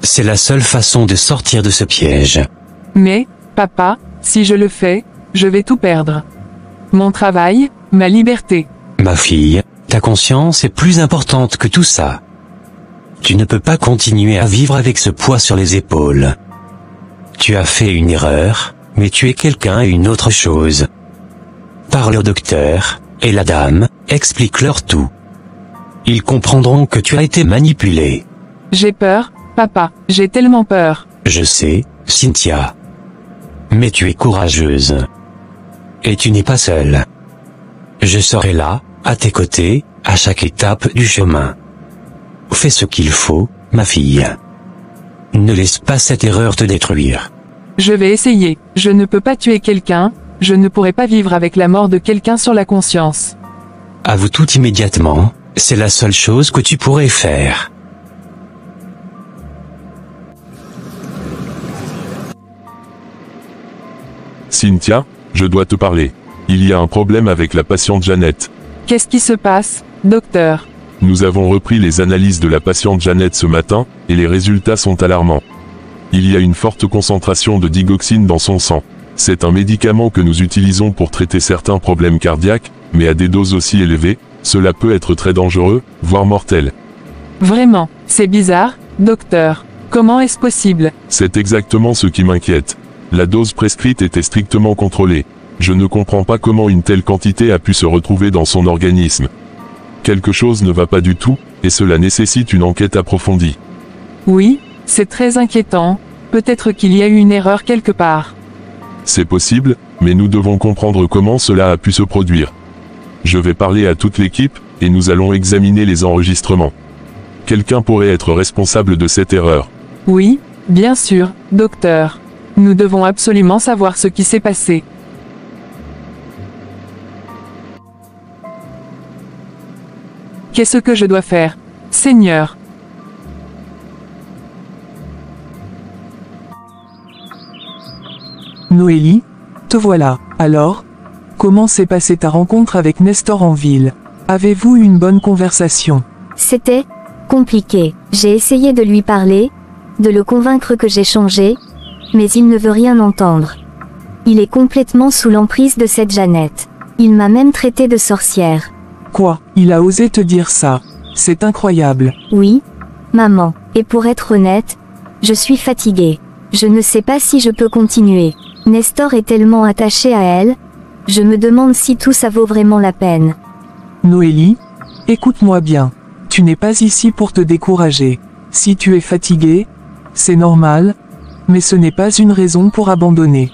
C'est la seule façon de sortir de ce piège. Mais, papa, si je le fais, je vais tout perdre. Mon travail, ma liberté. Ma fille, ta conscience est plus importante que tout ça. Tu ne peux pas continuer à vivre avec ce poids sur les épaules. Tu as fait une erreur, mais tu es quelqu'un et une autre chose. Parle au docteur, et la dame, explique-leur tout. Ils comprendront que tu as été manipulé. J'ai peur, papa, j'ai tellement peur. Je sais, Cynthia. Mais tu es courageuse. Et tu n'es pas seule. Je serai là, à tes côtés, à chaque étape du chemin. Fais ce qu'il faut, ma fille. Ne laisse pas cette erreur te détruire. Je vais essayer. Je ne peux pas tuer quelqu'un, je ne pourrai pas vivre avec la mort de quelqu'un sur la conscience. Avoue tout immédiatement, c'est la seule chose que tu pourrais faire. Cynthia, je dois te parler. Il y a un problème avec la patiente Jeannette. Qu'est-ce qui se passe, docteur? Nous avons repris les analyses de la patiente Jeannette ce matin, et les résultats sont alarmants. Il y a une forte concentration de digoxine dans son sang. C'est un médicament que nous utilisons pour traiter certains problèmes cardiaques, mais à des doses aussi élevées, cela peut être très dangereux, voire mortel. Vraiment, c'est bizarre, docteur. Comment est-ce possible? C'est exactement ce qui m'inquiète. La dose prescrite était strictement contrôlée. Je ne comprends pas comment une telle quantité a pu se retrouver dans son organisme. Quelque chose ne va pas du tout, et cela nécessite une enquête approfondie. Oui, c'est très inquiétant. Peut-être qu'il y a eu une erreur quelque part. C'est possible, mais nous devons comprendre comment cela a pu se produire. Je vais parler à toute l'équipe, et nous allons examiner les enregistrements. Quelqu'un pourrait être responsable de cette erreur. Oui, bien sûr, docteur. Nous devons absolument savoir ce qui s'est passé. Qu'est-ce que je dois faire, Seigneur? Noélie, te voilà. Alors, comment s'est passée ta rencontre avec Nestor en ville? Avez-vous eu une bonne conversation? C'était compliqué. J'ai essayé de lui parler, de le convaincre que j'ai changé, mais il ne veut rien entendre. Il est complètement sous l'emprise de cette Jeannette. Il m'a même traité de sorcière. Quoi? Il a osé te dire ça? C'est incroyable. Oui, maman. Et pour être honnête, je suis fatiguée. Je ne sais pas si je peux continuer. Nestor est tellement attaché à elle, je me demande si tout ça vaut vraiment la peine. Noélie, écoute-moi bien. Tu n'es pas ici pour te décourager. Si tu es fatiguée, c'est normal, mais ce n'est pas une raison pour abandonner.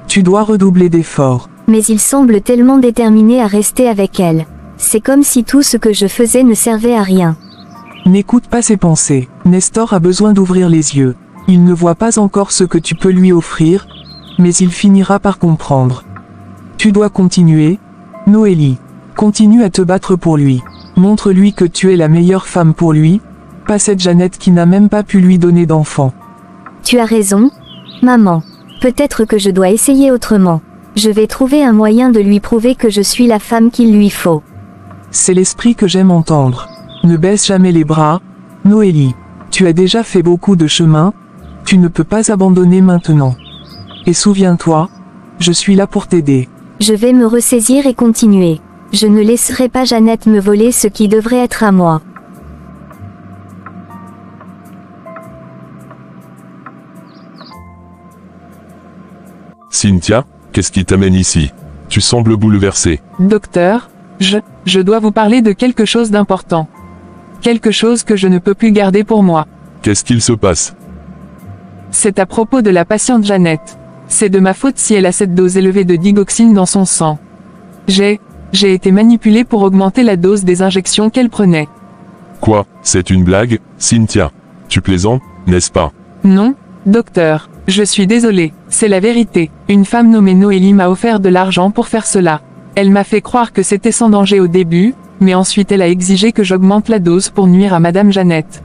Tu dois redoubler d'efforts. Mais il semble tellement déterminé à rester avec elle. C'est comme si tout ce que je faisais ne servait à rien. N'écoute pas ses pensées. Nestor a besoin d'ouvrir les yeux. Il ne voit pas encore ce que tu peux lui offrir, mais il finira par comprendre. Tu dois continuer, Noélie. Continue à te battre pour lui. Montre-lui que tu es la meilleure femme pour lui, pas cette Jeannette qui n'a même pas pu lui donner d'enfant. Tu as raison, maman. Peut-être que je dois essayer autrement. Je vais trouver un moyen de lui prouver que je suis la femme qu'il lui faut. C'est l'esprit que j'aime entendre. Ne baisse jamais les bras, Noélie. Tu as déjà fait beaucoup de chemin, tu ne peux pas abandonner maintenant. Et souviens-toi, je suis là pour t'aider. Je vais me ressaisir et continuer. Je ne laisserai pas Jeannette me voler ce qui devrait être à moi. Cynthia, qu'est-ce qui t'amène ici? Tu sembles bouleversée. Docteur, je dois vous parler de quelque chose d'important. Quelque chose que je ne peux plus garder pour moi. Qu'est-ce qu'il se passe? C'est à propos de la patiente Jeannette. C'est de ma faute si elle a cette dose élevée de digoxine dans son sang. J'ai été manipulé pour augmenter la dose des injections qu'elle prenait. Quoi, c'est une blague, Cynthia? Tu plaisantes, n'est-ce pas? Non, docteur, je suis désolé, c'est la vérité. Une femme nommée Noélie m'a offert de l'argent pour faire cela. Elle m'a fait croire que c'était sans danger au début, mais ensuite elle a exigé que j'augmente la dose pour nuire à Madame Jeannette.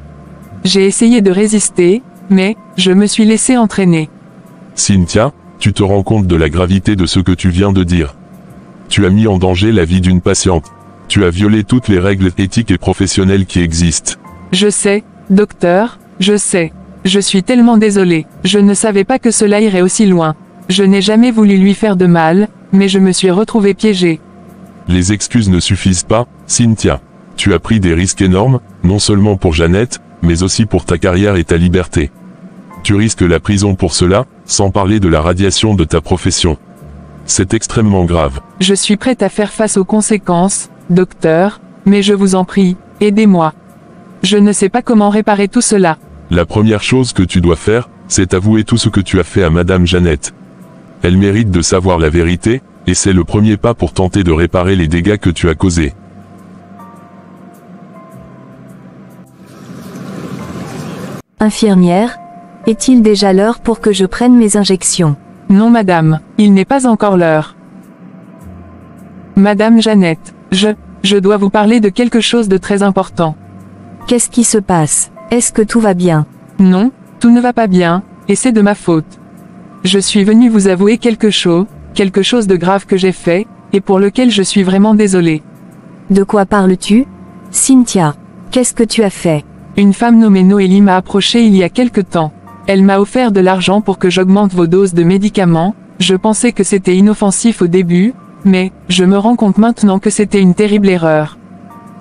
J'ai essayé de résister, mais je me suis laissé entraîner. Cynthia, tu te rends compte de la gravité de ce que tu viens de dire? Tu as mis en danger la vie d'une patiente. Tu as violé toutes les règles éthiques et professionnelles qui existent. Je sais, docteur, je sais. Je suis tellement désolé. Je ne savais pas que cela irait aussi loin. Je n'ai jamais voulu lui faire de mal, mais je me suis retrouvé piégé. Les excuses ne suffisent pas, Cynthia. Tu as pris des risques énormes, non seulement pour Jeannette, mais aussi pour ta carrière et ta liberté. Tu risques la prison pour cela, sans parler de la radiation de ta profession. C'est extrêmement grave. Je suis prête à faire face aux conséquences, docteur, mais je vous en prie, aidez-moi. Je ne sais pas comment réparer tout cela. La première chose que tu dois faire, c'est avouer tout ce que tu as fait à Madame Jeannette. Elle mérite de savoir la vérité, et c'est le premier pas pour tenter de réparer les dégâts que tu as causés. Infirmière, est-il déjà l'heure pour que je prenne mes injections? Non madame, il n'est pas encore l'heure. Madame Jeannette, je dois vous parler de quelque chose de très important. Qu'est-ce qui se passe? Est-ce que tout va bien? Non, tout ne va pas bien, et c'est de ma faute. Je suis venu vous avouer quelque chose de grave que j'ai fait, et pour lequel je suis vraiment désolé. De quoi parles-tu? Cynthia, qu'est-ce que tu as fait? Une femme nommée Noélie m'a approché il y a quelque temps. Elle m'a offert de l'argent pour que j'augmente vos doses de médicaments. Je pensais que c'était inoffensif au début, mais je me rends compte maintenant que c'était une terrible erreur.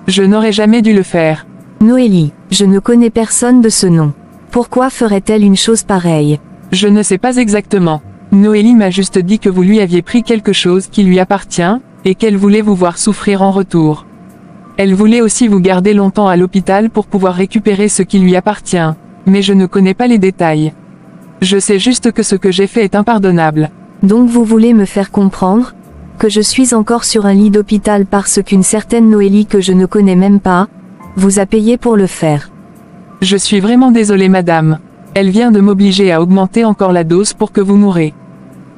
Je n'aurais jamais dû le faire. Noélie, je ne connais personne de ce nom. Pourquoi ferait-elle une chose pareille? Je ne sais pas exactement. Noélie m'a juste dit que vous lui aviez pris quelque chose qui lui appartient, et qu'elle voulait vous voir souffrir en retour. Elle voulait aussi vous garder longtemps à l'hôpital pour pouvoir récupérer ce qui lui appartient, mais je ne connais pas les détails. Je sais juste que ce que j'ai fait est impardonnable. Donc vous voulez me faire comprendre que je suis encore sur un lit d'hôpital parce qu'une certaine Noélie que je ne connais même pas, vous a payé pour le faire. Je suis vraiment désolé madame. Elle vient de m'obliger à augmenter encore la dose pour que vous mourrez.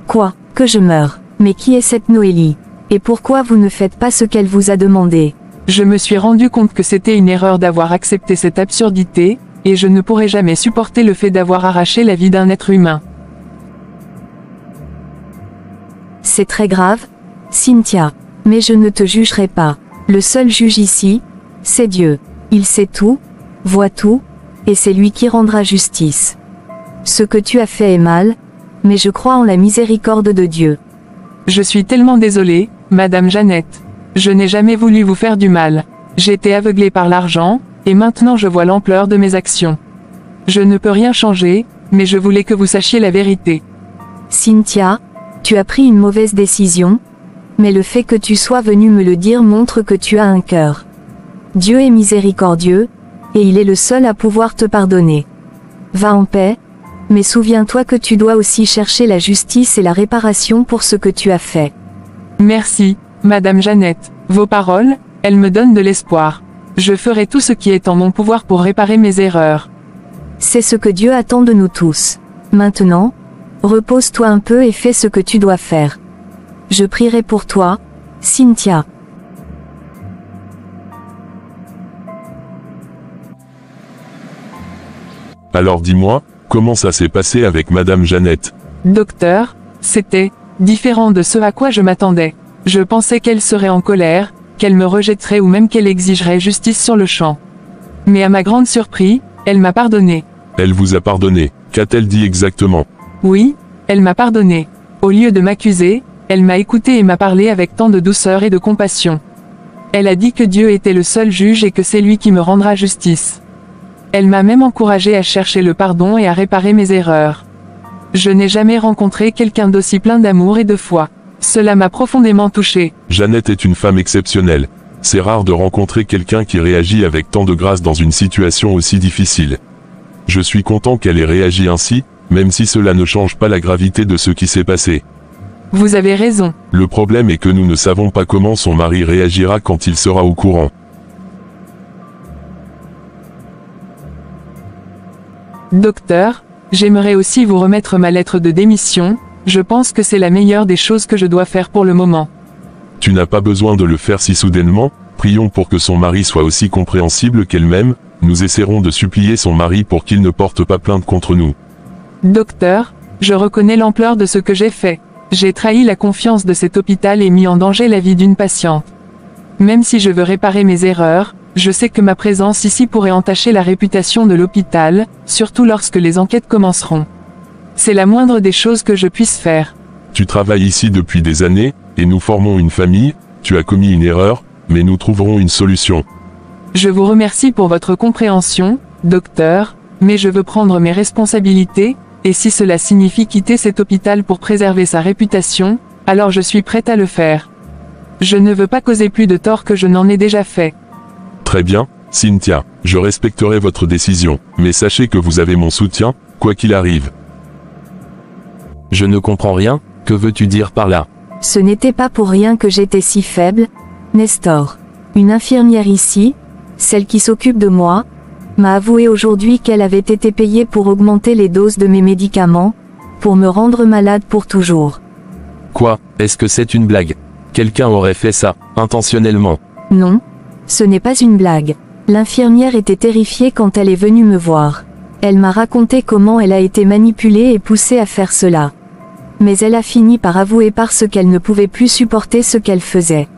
Quoi? Que je meure? Mais qui est cette Noélie? Et pourquoi vous ne faites pas ce qu'elle vous a demandé? Je me suis rendu compte que c'était une erreur d'avoir accepté cette absurdité, et je ne pourrai jamais supporter le fait d'avoir arraché la vie d'un être humain. C'est très grave, Cynthia. Mais je ne te jugerai pas. Le seul juge ici, c'est Dieu. Il sait tout, voit tout, et c'est lui qui rendra justice. Ce que tu as fait est mal, mais je crois en la miséricorde de Dieu. Je suis tellement désolé, Madame Jeannette. Je n'ai jamais voulu vous faire du mal. J'étais aveuglé par l'argent, et maintenant je vois l'ampleur de mes actions. Je ne peux rien changer, mais je voulais que vous sachiez la vérité. Cynthia, tu as pris une mauvaise décision, mais le fait que tu sois venu me le dire montre que tu as un cœur. Dieu est miséricordieux, et il est le seul à pouvoir te pardonner. Va en paix, mais souviens-toi que tu dois aussi chercher la justice et la réparation pour ce que tu as fait. Merci, Madame Jeannette. Vos paroles, elles me donnent de l'espoir. Je ferai tout ce qui est en mon pouvoir pour réparer mes erreurs. C'est ce que Dieu attend de nous tous. Maintenant, repose-toi un peu et fais ce que tu dois faire. Je prierai pour toi, Cynthia. Alors dis-moi, comment ça s'est passé avec Madame Jeannette? Docteur, c'était différent de ce à quoi je m'attendais. Je pensais qu'elle serait en colère, qu'elle me rejetterait ou même qu'elle exigerait justice sur le champ. Mais à ma grande surprise, elle m'a pardonné. Elle vous a pardonné. Qu'a-t-elle dit exactement? Oui, elle m'a pardonné. Au lieu de m'accuser, elle m'a écouté et m'a parlé avec tant de douceur et de compassion. Elle a dit que Dieu était le seul juge et que c'est lui qui me rendra justice. Elle m'a même encouragé à chercher le pardon et à réparer mes erreurs. Je n'ai jamais rencontré quelqu'un d'aussi plein d'amour et de foi. Cela m'a profondément touché. Jeannette est une femme exceptionnelle. C'est rare de rencontrer quelqu'un qui réagit avec tant de grâce dans une situation aussi difficile. Je suis content qu'elle ait réagi ainsi, même si cela ne change pas la gravité de ce qui s'est passé. Vous avez raison. Le problème est que nous ne savons pas comment son mari réagira quand il sera au courant. Docteur, j'aimerais aussi vous remettre ma lettre de démission, je pense que c'est la meilleure des choses que je dois faire pour le moment. Tu n'as pas besoin de le faire si soudainement, prions pour que son mari soit aussi compréhensible qu'elle-même, nous essaierons de supplier son mari pour qu'il ne porte pas plainte contre nous. Docteur, je reconnais l'ampleur de ce que j'ai fait. J'ai trahi la confiance de cet hôpital et mis en danger la vie d'une patiente. Même si je veux réparer mes erreurs, je sais que ma présence ici pourrait entacher la réputation de l'hôpital, surtout lorsque les enquêtes commenceront. C'est la moindre des choses que je puisse faire. Tu travailles ici depuis des années, et nous formons une famille, tu as commis une erreur, mais nous trouverons une solution. Je vous remercie pour votre compréhension, docteur, mais je veux prendre mes responsabilités, et si cela signifie quitter cet hôpital pour préserver sa réputation, alors je suis prête à le faire. Je ne veux pas causer plus de tort que je n'en ai déjà fait. Très bien, Cynthia, je respecterai votre décision, mais sachez que vous avez mon soutien, quoi qu'il arrive. Je ne comprends rien, que veux-tu dire par là? Ce n'était pas pour rien que j'étais si faible, Nestor. Une infirmière ici, celle qui s'occupe de moi, m'a avoué aujourd'hui qu'elle avait été payée pour augmenter les doses de mes médicaments, pour me rendre malade pour toujours. Quoi, est-ce que c'est une blague? Quelqu'un aurait fait ça, intentionnellement? Non, ce n'est pas une blague. L'infirmière était terrifiée quand elle est venue me voir. Elle m'a raconté comment elle a été manipulée et poussée à faire cela. Mais elle a fini par avouer parce qu'elle ne pouvait plus supporter ce qu'elle faisait.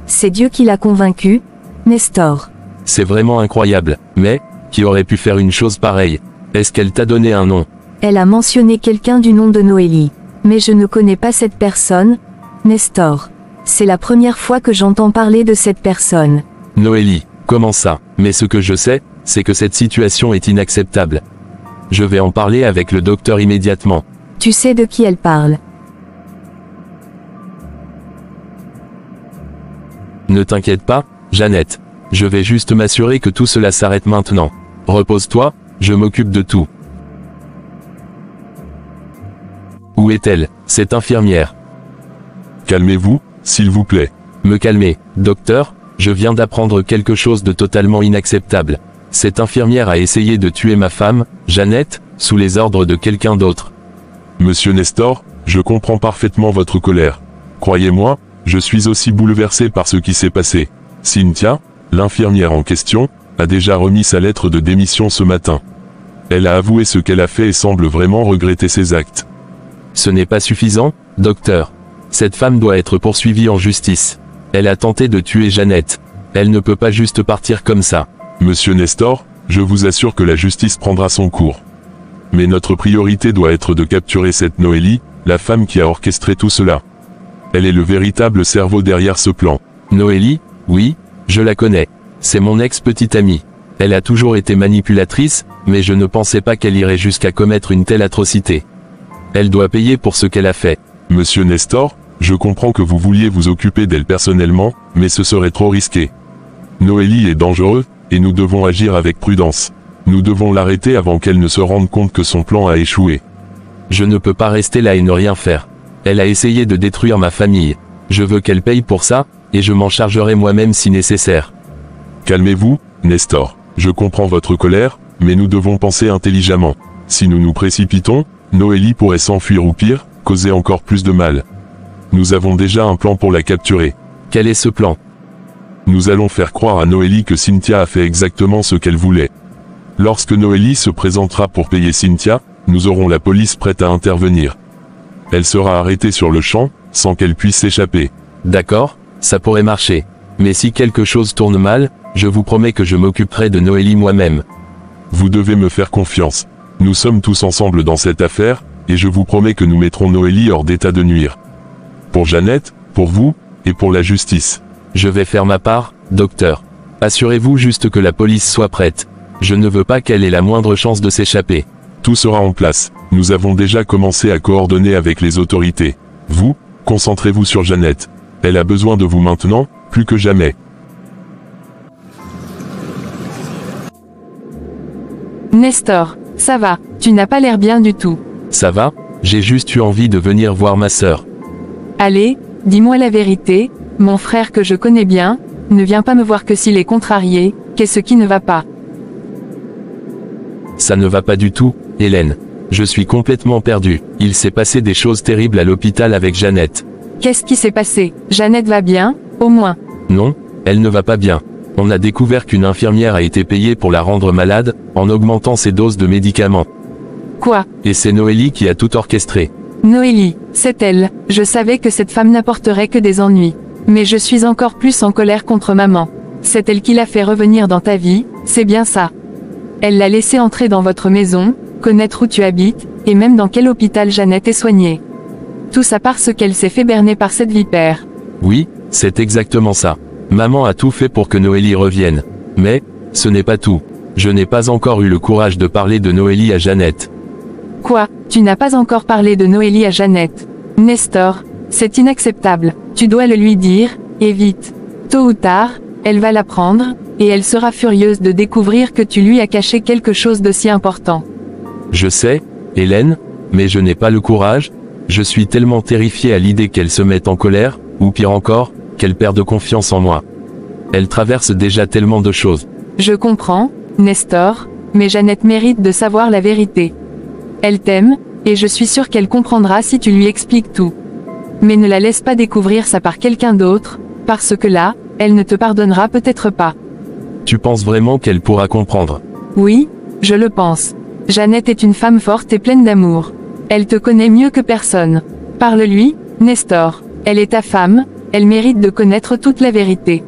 C'est Dieu qui l'a convaincue, Nestor. C'est vraiment incroyable, mais, qui aurait pu faire une chose pareille? Est-ce qu'elle t'a donné un nom? Elle a mentionné quelqu'un du nom de Noélie. Mais je ne connais pas cette personne, Nestor. C'est la première fois que j'entends parler de cette personne. Noélie, comment ça? Mais ce que je sais, c'est que cette situation est inacceptable. Je vais en parler avec le docteur immédiatement. Tu sais de qui elle parle. Ne t'inquiète pas, Jeannette. Je vais juste m'assurer que tout cela s'arrête maintenant. Repose-toi, je m'occupe de tout. Où est-elle, cette infirmière? Calmez-vous, s'il vous plaît. Me calmer, docteur, je viens d'apprendre quelque chose de totalement inacceptable. Cette infirmière a essayé de tuer ma femme, Jeannette, sous les ordres de quelqu'un d'autre. Monsieur Nestor, je comprends parfaitement votre colère. Croyez-moi, je suis aussi bouleversé par ce qui s'est passé. Cynthia, l'infirmière en question, a déjà remis sa lettre de démission ce matin. Elle a avoué ce qu'elle a fait et semble vraiment regretter ses actes. Ce n'est pas suffisant, docteur. Cette femme doit être poursuivie en justice. Elle a tenté de tuer Jeannette. Elle ne peut pas juste partir comme ça. Monsieur Nestor, je vous assure que la justice prendra son cours. Mais notre priorité doit être de capturer cette Noélie, la femme qui a orchestré tout cela. Elle est le véritable cerveau derrière ce plan. Noélie, oui, je la connais. C'est mon ex-petite amie. Elle a toujours été manipulatrice, mais je ne pensais pas qu'elle irait jusqu'à commettre une telle atrocité. Elle doit payer pour ce qu'elle a fait. Monsieur Nestor, je comprends que vous vouliez vous occuper d'elle personnellement, mais ce serait trop risqué. Noélie est dangereuse, et nous devons agir avec prudence. Nous devons l'arrêter avant qu'elle ne se rende compte que son plan a échoué. Je ne peux pas rester là et ne rien faire. Elle a essayé de détruire ma famille. Je veux qu'elle paye pour ça, et je m'en chargerai moi-même si nécessaire. Calmez-vous, Nestor. Je comprends votre colère, mais nous devons penser intelligemment. Si nous nous précipitons, Noélie pourrait s'enfuir ou pire, causer encore plus de mal. Nous avons déjà un plan pour la capturer. Quel est ce plan? Nous allons faire croire à Noélie que Cynthia a fait exactement ce qu'elle voulait. Lorsque Noélie se présentera pour payer Cynthia, nous aurons la police prête à intervenir. Elle sera arrêtée sur le champ, sans qu'elle puisse s'échapper. D'accord, ça pourrait marcher. Mais si quelque chose tourne mal, je vous promets que je m'occuperai de Noélie moi-même. Vous devez me faire confiance. Nous sommes tous ensemble dans cette affaire, et je vous promets que nous mettrons Noélie hors d'état de nuire. Pour Jeannette, pour vous, et pour la justice. Je vais faire ma part, docteur. Assurez-vous juste que la police soit prête. Je ne veux pas qu'elle ait la moindre chance de s'échapper. Tout sera en place. Nous avons déjà commencé à coordonner avec les autorités. Vous, concentrez-vous sur Jeannette. Elle a besoin de vous maintenant, plus que jamais. Nestor, ça va, tu n'as pas l'air bien du tout. Ça va? J'ai juste eu envie de venir voir ma sœur. Allez, dis-moi la vérité, mon frère que je connais bien, ne vient pas me voir que s'il est contrarié, qu'est-ce qui ne va pas? Ça ne va pas du tout, Hélène. Je suis complètement perdu. Il s'est passé des choses terribles à l'hôpital avec Jeannette. Qu'est-ce qui s'est passé? Jeannette va bien, au moins? Non, elle ne va pas bien. On a découvert qu'une infirmière a été payée pour la rendre malade, en augmentant ses doses de médicaments. Quoi? Et c'est Noélie qui a tout orchestré. Noélie, c'est elle. Je savais que cette femme n'apporterait que des ennuis. Mais je suis encore plus en colère contre maman. C'est elle qui l'a fait revenir dans ta vie, c'est bien ça. Elle l'a laissé entrer dans votre maison, connaître où tu habites, et même dans quel hôpital Jeannette est soignée. Tout ça parce qu'elle s'est fait berner par cette vipère. Oui, c'est exactement ça. Maman a tout fait pour que Noélie revienne. Mais, ce n'est pas tout. Je n'ai pas encore eu le courage de parler de Noélie à Jeannette. Quoi? Tu n'as pas encore parlé de Noélie à Jeannette? Nestor, c'est inacceptable. Tu dois le lui dire, et vite. Tôt ou tard, elle va l'apprendre, et elle sera furieuse de découvrir que tu lui as caché quelque chose d'aussi important. Je sais, Hélène, mais je n'ai pas le courage. Je suis tellement terrifié à l'idée qu'elle se mette en colère, ou pire encore, qu'elle perde confiance en moi. Elle traverse déjà tellement de choses. Je comprends, Nestor, mais Jeannette mérite de savoir la vérité. Elle t'aime, et je suis sûr qu'elle comprendra si tu lui expliques tout. Mais ne la laisse pas découvrir ça par quelqu'un d'autre, parce que là, elle ne te pardonnera peut-être pas. Tu penses vraiment qu'elle pourra comprendre? Oui, je le pense. Jeannette est une femme forte et pleine d'amour. Elle te connaît mieux que personne. Parle-lui, Nestor. Elle est ta femme, elle mérite de connaître toute la vérité.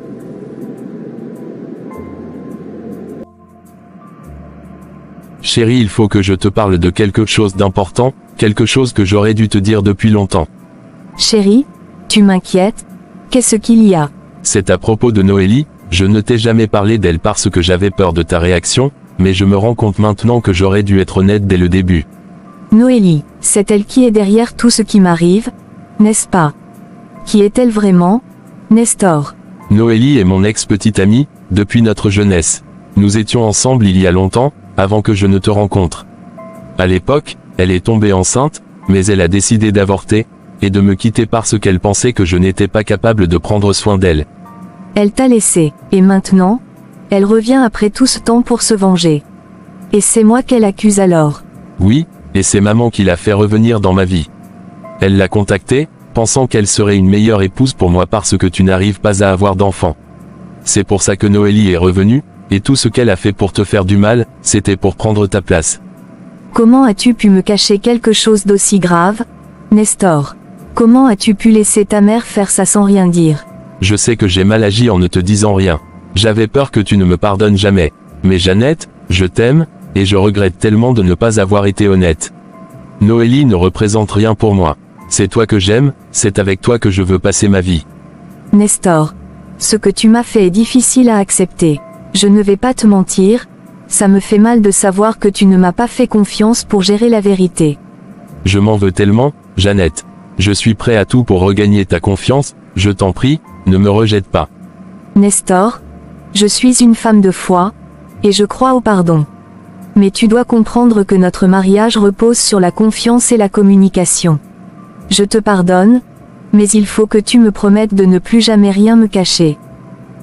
Chérie, il faut que je te parle de quelque chose d'important, quelque chose que j'aurais dû te dire depuis longtemps. Chérie, tu m'inquiètes? Qu'est-ce qu'il y a? C'est à propos de Noélie, je ne t'ai jamais parlé d'elle parce que j'avais peur de ta réaction, mais je me rends compte maintenant que j'aurais dû être honnête dès le début. Noélie, c'est elle qui est derrière tout ce qui m'arrive, n'est-ce pas? Qui est-elle vraiment, Nestor? Noélie est mon ex-petite amie, depuis notre jeunesse. Nous étions ensemble il y a longtemps, avant que je ne te rencontre. À l'époque, elle est tombée enceinte, mais elle a décidé d'avorter, et de me quitter parce qu'elle pensait que je n'étais pas capable de prendre soin d'elle. Elle t'a laissé, et maintenant, elle revient après tout ce temps pour se venger. Et c'est moi qu'elle accuse alors. Oui, et c'est maman qui l'a fait revenir dans ma vie. Elle l'a contactée, pensant qu'elle serait une meilleure épouse pour moi parce que tu n'arrives pas à avoir d'enfant. C'est pour ça que Noélie est revenue, et tout ce qu'elle a fait pour te faire du mal, c'était pour prendre ta place. Comment as-tu pu me cacher quelque chose d'aussi grave, Nestor? Comment as-tu pu laisser ta mère faire ça sans rien dire? Je sais que j'ai mal agi en ne te disant rien. J'avais peur que tu ne me pardonnes jamais. Mais Jeannette, je t'aime, et je regrette tellement de ne pas avoir été honnête. Noélie ne représente rien pour moi. C'est toi que j'aime, c'est avec toi que je veux passer ma vie. Nestor, ce que tu m'as fait est difficile à accepter. Je ne vais pas te mentir, ça me fait mal de savoir que tu ne m'as pas fait confiance pour gérer la vérité. Je m'en veux tellement, Jeannette. Je suis prêt à tout pour regagner ta confiance, je t'en prie, ne me rejette pas. Nestor, je suis une femme de foi, et je crois au pardon. Mais tu dois comprendre que notre mariage repose sur la confiance et la communication. Je te pardonne, mais il faut que tu me promettes de ne plus jamais rien me cacher.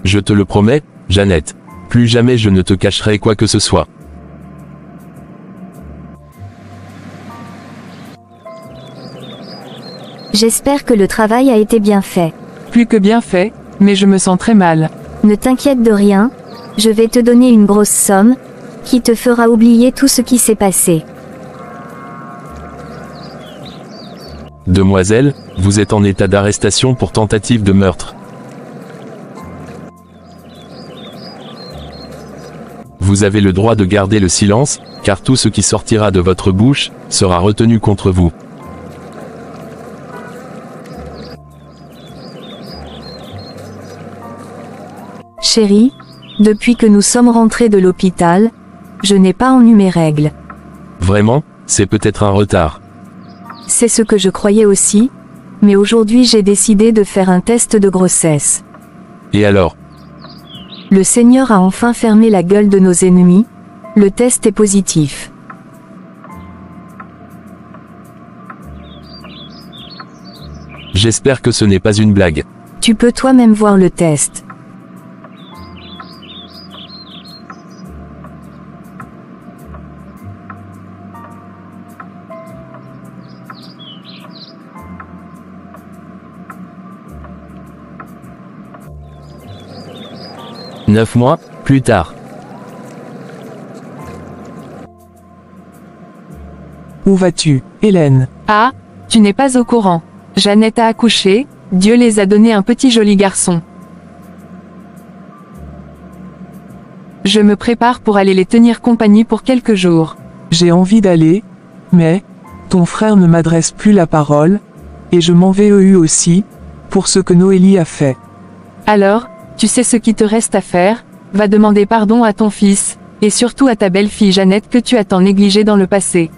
Je te le promets, Jeannette. Plus jamais je ne te cacherai quoi que ce soit. J'espère que le travail a été bien fait. Plus que bien fait, mais je me sens très mal. Ne t'inquiète de rien, je vais te donner une grosse somme, qui te fera oublier tout ce qui s'est passé. Demoiselle, vous êtes en état d'arrestation pour tentative de meurtre. Vous avez le droit de garder le silence, car tout ce qui sortira de votre bouche, sera retenu contre vous. Chérie, depuis que nous sommes rentrés de l'hôpital, je n'ai pas ennu mes règles. Vraiment, c'est peut-être un retard. C'est ce que je croyais aussi, mais aujourd'hui j'ai décidé de faire un test de grossesse. Et alors? Le Seigneur a enfin fermé la gueule de nos ennemis, le test est positif. J'espère que ce n'est pas une blague. Tu peux toi-même voir le test. « 9 mois, plus tard. Où vas-tu, Hélène? Ah, tu n'es pas au courant. Jeannette a accouché, Dieu les a donné un petit joli garçon. Je me prépare pour aller les tenir compagnie pour quelques jours. J'ai envie d'aller, mais ton frère ne m'adresse plus la parole, et je m'en vais aussi, pour ce que Noélie a fait. Alors, tu sais ce qui te reste à faire, va demander pardon à ton fils, et surtout à ta belle-fille Jeannette que tu as tant négligée dans le passé.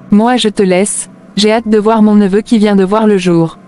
Moi je te laisse, j'ai hâte de voir mon neveu qui vient de voir le jour.